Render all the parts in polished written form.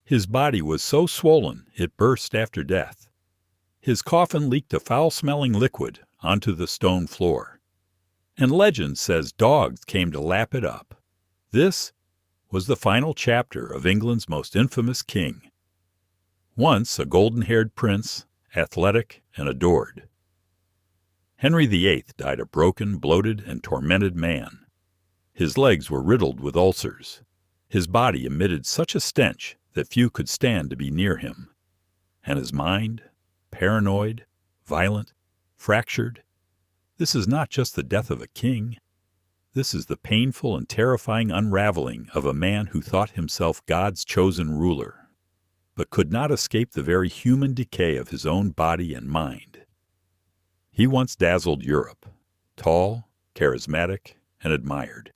His body was so swollen it burst after death. His coffin leaked a foul-smelling liquid onto the stone floor, and legend says dogs came to lap it up. This was the final chapter of England's most infamous king. Once a golden-haired prince, athletic and adored. Henry VIII died a broken, bloated, and tormented man. His legs were riddled with ulcers. His body emitted such a stench that few could stand to be near him. And his mind, paranoid, violent, fractured. This is not just the death of a king. This is the painful and terrifying unraveling of a man who thought himself God's chosen ruler, but could not escape the very human decay of his own body and mind. He once dazzled Europe, tall, charismatic, and admired.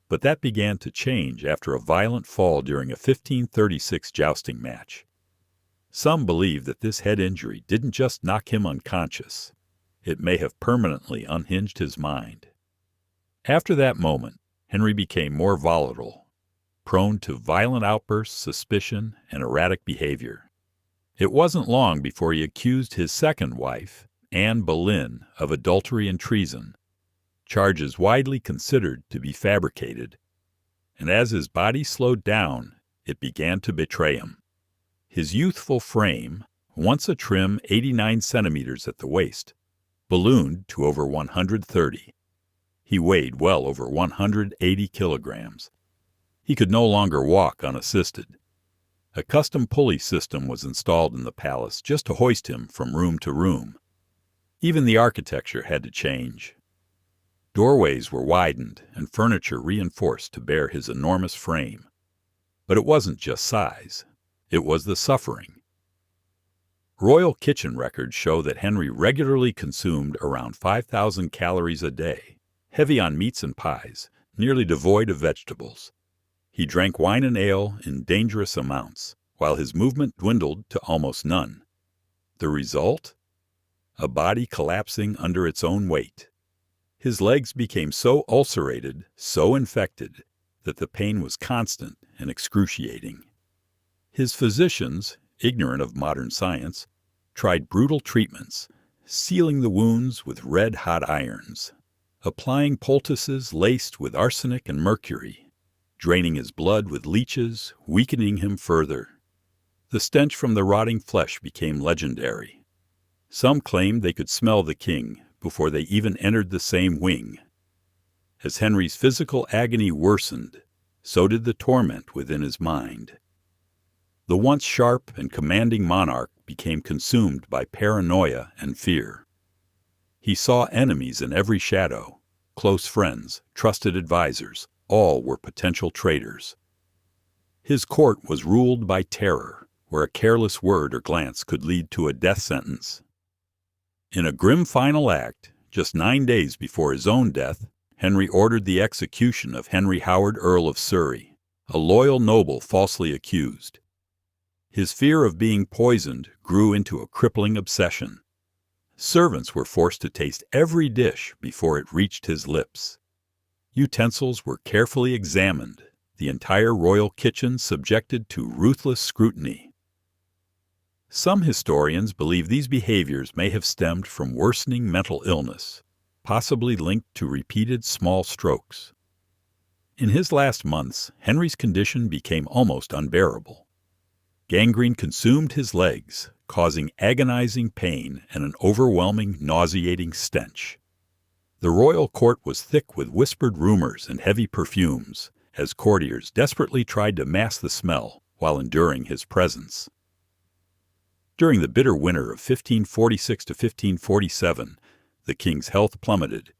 But that began to change after a violent fall during a 1536 jousting match. Some believe that this head injury didn't just knock him unconscious. It may have permanently unhinged his mind. After that moment, Henry became more volatile, prone to violent outbursts, suspicion, and erratic behavior. It wasn't long before he accused his second wife, Anne Boleyn, of adultery and treason, charges widely considered to be fabricated, and as his body slowed down, it began to betray him. His youthful frame, once a trim 89 centimeters at the waist, ballooned to over 130. He weighed well over 180 kilograms. He could no longer walk unassisted. A custom pulley system was installed in the palace just to hoist him from room to room. Even the architecture had to change. Doorways were widened and furniture reinforced to bear his enormous frame. But it wasn't just size. It was the suffering. Royal kitchen records show that Henry regularly consumed around 5,000 calories a day, heavy on meats and pies, nearly devoid of vegetables. He drank wine and ale in dangerous amounts, while his movement dwindled to almost none. The result? A body collapsing under its own weight. His legs became so ulcerated, so infected, that the pain was constant and excruciating. His physicians, ignorant of modern science, tried brutal treatments, sealing the wounds with red-hot irons, applying poultices laced with arsenic and mercury, draining his blood with leeches, weakening him further. The stench from the rotting flesh became legendary. Some claimed they could smell the king before they even entered the same wing. As Henry's physical agony worsened, so did the torment within his mind. The once sharp and commanding monarch became consumed by paranoia and fear. He saw enemies in every shadow, close friends, trusted advisors, all were potential traitors. His court was ruled by terror, where a careless word or glance could lead to a death sentence. In a grim final act, just 9 days before his own death, Henry ordered the execution of Henry Howard, Earl of Surrey, a loyal noble falsely accused. His fear of being poisoned grew into a crippling obsession. Servants were forced to taste every dish before it reached his lips. Utensils were carefully examined, the entire royal kitchen subjected to ruthless scrutiny. Some historians believe these behaviors may have stemmed from worsening mental illness, possibly linked to repeated small strokes. In his last months, Henry's condition became almost unbearable. Gangrene consumed his legs, causing agonizing pain and an overwhelming, nauseating stench. The royal court was thick with whispered rumors and heavy perfumes, as courtiers desperately tried to mask the smell while enduring his presence. During the bitter winter of 1546 to 1547, the king's health plummeted.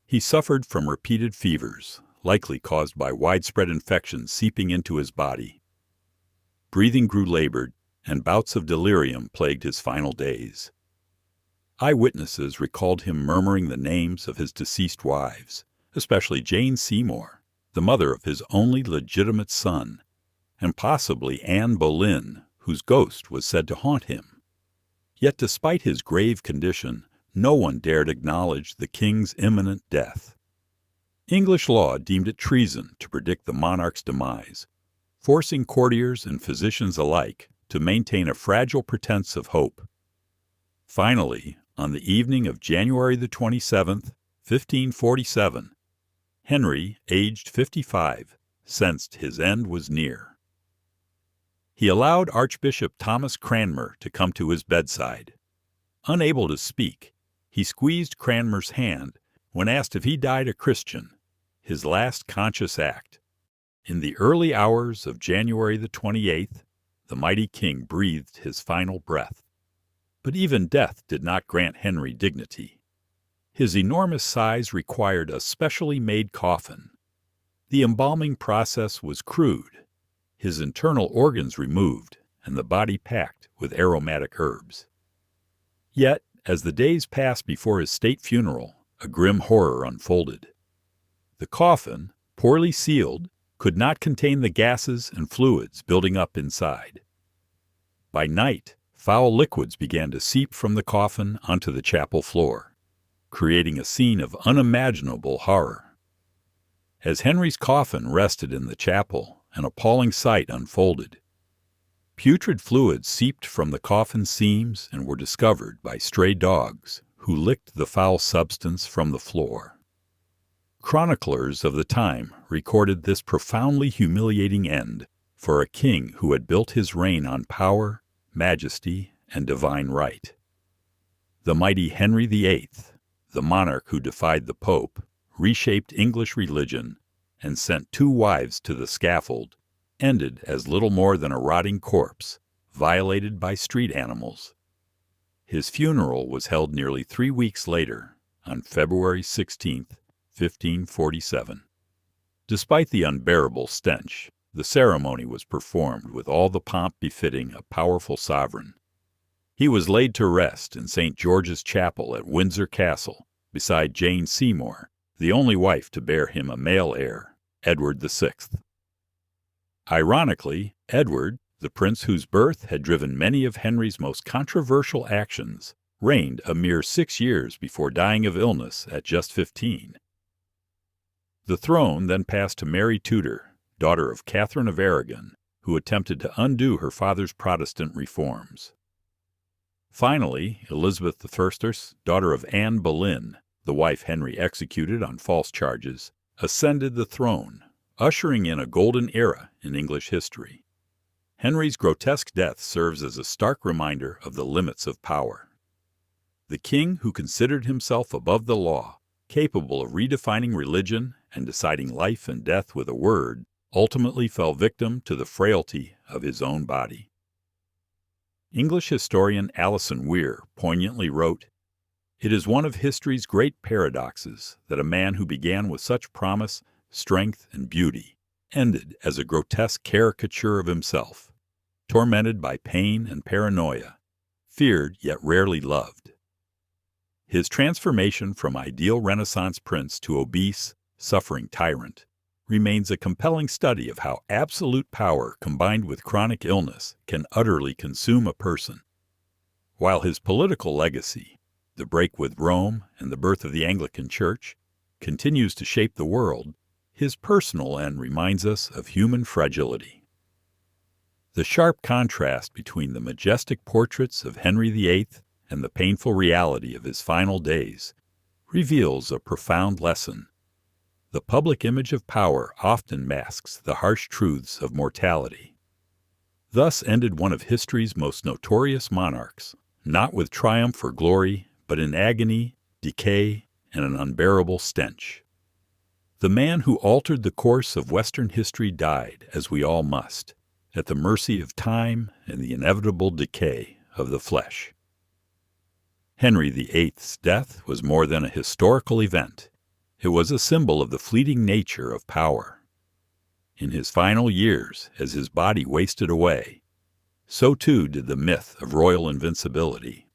He suffered from repeated fevers, likely caused by widespread infections seeping into his body. Breathing grew labored, and bouts of delirium plagued his final days. Eyewitnesses recalled him murmuring the names of his deceased wives, especially Jane Seymour, the mother of his only legitimate son, and possibly Anne Boleyn, whose ghost was said to haunt him. Yet despite his grave condition, no one dared acknowledge the king's imminent death. English law deemed it treason to predict the monarch's demise, forcing courtiers and physicians alike to maintain a fragile pretense of hope. Finally, on the evening of January the 27th, 1547, Henry, aged 55, sensed his end was near. He allowed Archbishop Thomas Cranmer to come to his bedside. Unable to speak, he squeezed Cranmer's hand when asked if he died a Christian, his last conscious act. In the early hours of January the 28th, the mighty king breathed his final breath. But even death did not grant Henry dignity. His enormous size required a specially made coffin. The embalming process was crude, his internal organs removed, and the body packed with aromatic herbs. Yet, as the days passed before his state funeral, a grim horror unfolded. The coffin, poorly sealed, could not contain the gases and fluids building up inside. By night, foul liquids began to seep from the coffin onto the chapel floor, creating a scene of unimaginable horror. As Henry's coffin rested in the chapel, an appalling sight unfolded. Putrid fluids seeped from the coffin seams and were discovered by stray dogs who licked the foul substance from the floor. Chroniclers of the time recorded this profoundly humiliating end for a king who had built his reign on power, majesty, and divine right. The mighty Henry VIII, the monarch who defied the Pope, reshaped English religion, and sent 2 wives to the scaffold, ended as little more than a rotting corpse, violated by street animals. His funeral was held nearly 3 weeks later, on February 16, 1547. Despite the unbearable stench, the ceremony was performed with all the pomp befitting a powerful sovereign. He was laid to rest in St. George's Chapel at Windsor Castle, beside Jane Seymour, the only wife to bear him a male heir, Edward VI. Ironically, Edward, the prince whose birth had driven many of Henry's most controversial actions, reigned a mere 6 years before dying of illness at just 15. The throne then passed to Mary Tudor, daughter of Catherine of Aragon, who attempted to undo her father's Protestant reforms. Finally, Elizabeth I, daughter of Anne Boleyn, the wife Henry executed on false charges, ascended the throne, ushering in a golden era in English history. Henry's grotesque death serves as a stark reminder of the limits of power. The king who considered himself above the law, capable of redefining religion and deciding life and death with a word, ultimately fell victim to the frailty of his own body. English historian Alison Weir poignantly wrote, "It is one of history's great paradoxes that a man who began with such promise, strength, and beauty ended as a grotesque caricature of himself, tormented by pain and paranoia, feared yet rarely loved." His transformation from ideal Renaissance prince to obese, suffering tyrant remains a compelling study of how absolute power combined with chronic illness can utterly consume a person. While his political legacy, the break with Rome and the birth of the Anglican Church, continues to shape the world, his personal end reminds us of human fragility. The sharp contrast between the majestic portraits of Henry VIII and the painful reality of his final days reveals a profound lesson. The public image of power often masks the harsh truths of mortality. Thus ended one of history's most notorious monarchs, not with triumph or glory, but in agony, decay, and an unbearable stench. The man who altered the course of Western history died, as we all must, at the mercy of time and the inevitable decay of the flesh. Henry VIII's death was more than a historical event. It was a symbol of the fleeting nature of power. In his final years, as his body wasted away, so too did the myth of royal invincibility.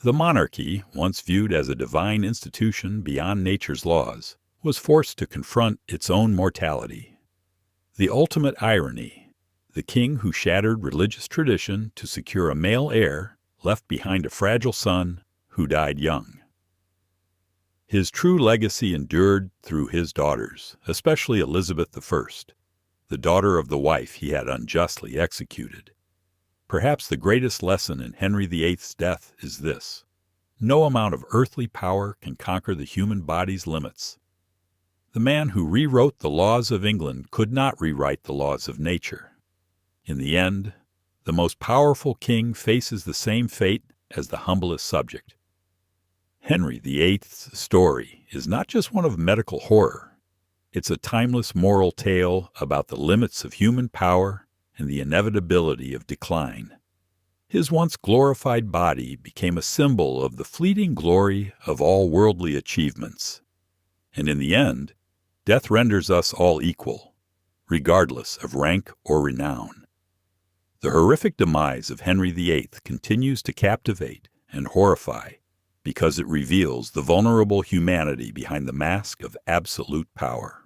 The monarchy, once viewed as a divine institution beyond nature's laws, was forced to confront its own mortality. The ultimate irony, the king who shattered religious tradition to secure a male heir, left behind a fragile son who died young. His true legacy endured through his daughters, especially Elizabeth I. the daughter of the wife he had unjustly executed. Perhaps the greatest lesson in Henry VIII's death is this: no amount of earthly power can conquer the human body's limits. The man who rewrote the laws of England could not rewrite the laws of nature. In the end, the most powerful king faces the same fate as the humblest subject. Henry VIII's story is not just one of medical horror. It's a timeless moral tale about the limits of human power and the inevitability of decline. His once glorified body became a symbol of the fleeting glory of all worldly achievements. And in the end, death renders us all equal, regardless of rank or renown. The horrific demise of Henry VIII continues to captivate and horrify because it reveals the vulnerable humanity behind the mask of absolute power.